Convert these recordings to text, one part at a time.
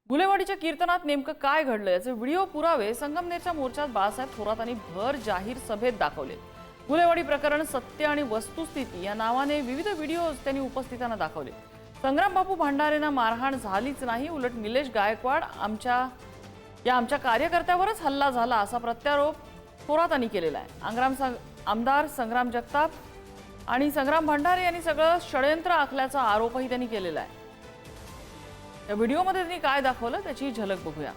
गुलेवाडीच्या कीर्तनात नेमकं काय घडलं याचे व्हिडिओ पुरावे संगमनेरच्या मोर्चात बाळासाहेब थोरातांनी भर जाहीर सभेत दाखवले। गुलेवाडी प्रकरण सत्य आणि वस्तुस्थिती या नावाने विविध व्हिडिओज त्यांनी उपस्थितांना दाखवले। संग्राम बापू भंडारेंना मारहाण झालीच नाही, उलट निलेश गायकवाड आमच्या कार्यकर्त्यावरच हल्ला झाला असा प्रत्यारोप थोरातांनी केलेला आहे। आमदार संग्राम जगताप आणि संग्राम भंडारे यांनी सगळं षडयंत्र आखल्याचा आरोपही त्यांनी केलेला आहे। या व्हिडिओमध्ये त्यांनी काय दाखवलं त्याची झलक बघूया।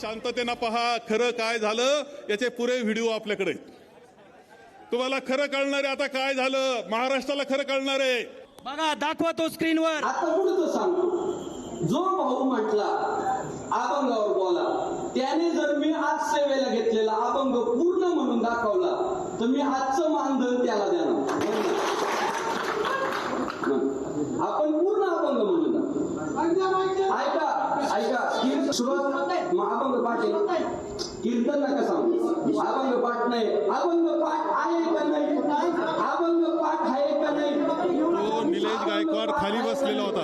शांततेने पहा, खरं काय झालं याचे पुरे व्हिडिओ आपल्याकडे। तुम्हाला खरं कळणार आहे आता काय झालं, महाराष्ट्राला खरं कळणार आहे। बघा, दाखवा तो स्क्रीनवर। आता पुढचं सांगतो, जो भाऊ म्हटला अभंगावर बोला, त्याने जर मी आज सेवेला घेतलेला अभंग पूर्ण म्हणून दाखवला तर मी आजचं मानधन त्याला देणार। आपण पूर्ण अभंग म्हणून ऐका सुरुवात अभंग पाठ आहे, कीर्तन नका सांगू। अभंग पाठ नाही, अभंग पाठ आहे का नाही, अभंग पाठ आहे का नाही। तो निलेश गायकवाड खाली बसलेला होता,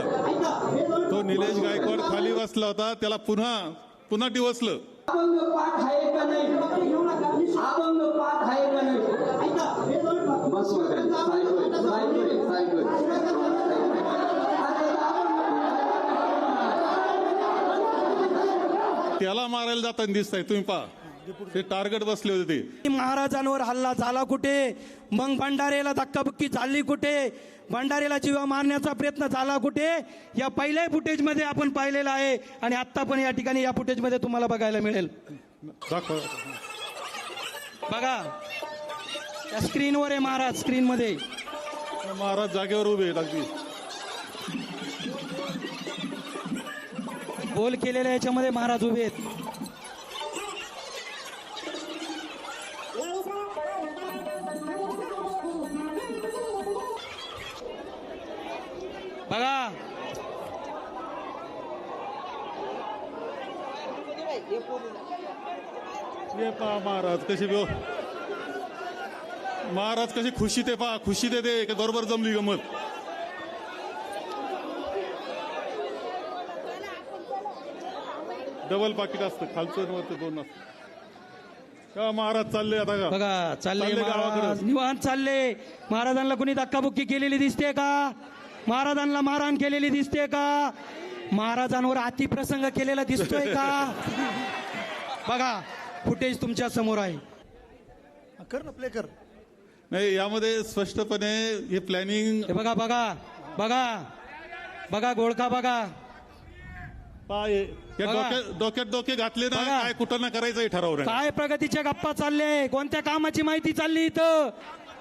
तो निलेश गायकवाड खाली बसला होता, त्याला पुन्हा डिवसलं। अभंग पाठ आहे का नाही, अभंग पाठ आहे का नाही। बस त्याला मारायला जाताना दिसतंय, तुम्ही पहा ते टार्गेट बसले होते ते। महाराजांवर हल्ला झाला कुठे, मग भंडारेला धक्काबुक्की झाली कुठे, भंडारेला जीवा मारण्याचा प्रयत्न झाला कुठे, या पहिल्या फुटेज मध्ये आपण पाहिलेलं आहे आणि आता पण या ठिकाणी या फुटेज मध्ये तुम्हाला बघायला मिळेल। बघा, या स्क्रीनवर आहे महाराज, स्क्रीन मध्ये महाराज जागेवर उभे आहेत अगदी। बोल केलेल्या याच्यामध्ये महाराज उभे आहेत। बघा, ये पहा महाराज कशी खुशी ते पहा, खुशी ते बरोबर जमली गमत। डबल पाकिट असतं, खालचं वरचं दोन असतं। महाराज चालले आता का? बघा, चालले गावाकडे, महाराज निवांत चालले। महाराजांना कोणी धक्काबुक्की केलेली दिसते का, महाराजांना मारहाण केलेली दिसते का, महाराजांवर अतिप्रसंग केलेला दिसतोय का। बघा, फुटेज तुमच्या समोर आहे। कर ना, प्ले कर। नाही, यामध्ये स्पष्टपणे हे प्लॅनिंग बघा बघा बघा बघा, गोळखा बघा, डोक्यात डोके घातले ना, काय कुठं ना करायचं ठरवलं। काय प्रगतीच्या गप्पा चालले, कोणत्या कामाची माहिती चालली इथं,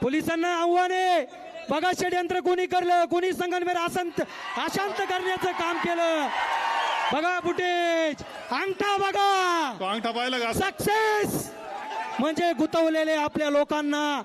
पोलिसांना आव्हान आहे। बघा, षडयंत्र कोणी करलं, कोणी संगमनेर अशांत करण्याचं काम केलं। बघा फुटेज, अंगठा बघा, तो अंगठा पाहिला का? सक्सेस म्हणजे गुंतवलेले आपल्या लोकांना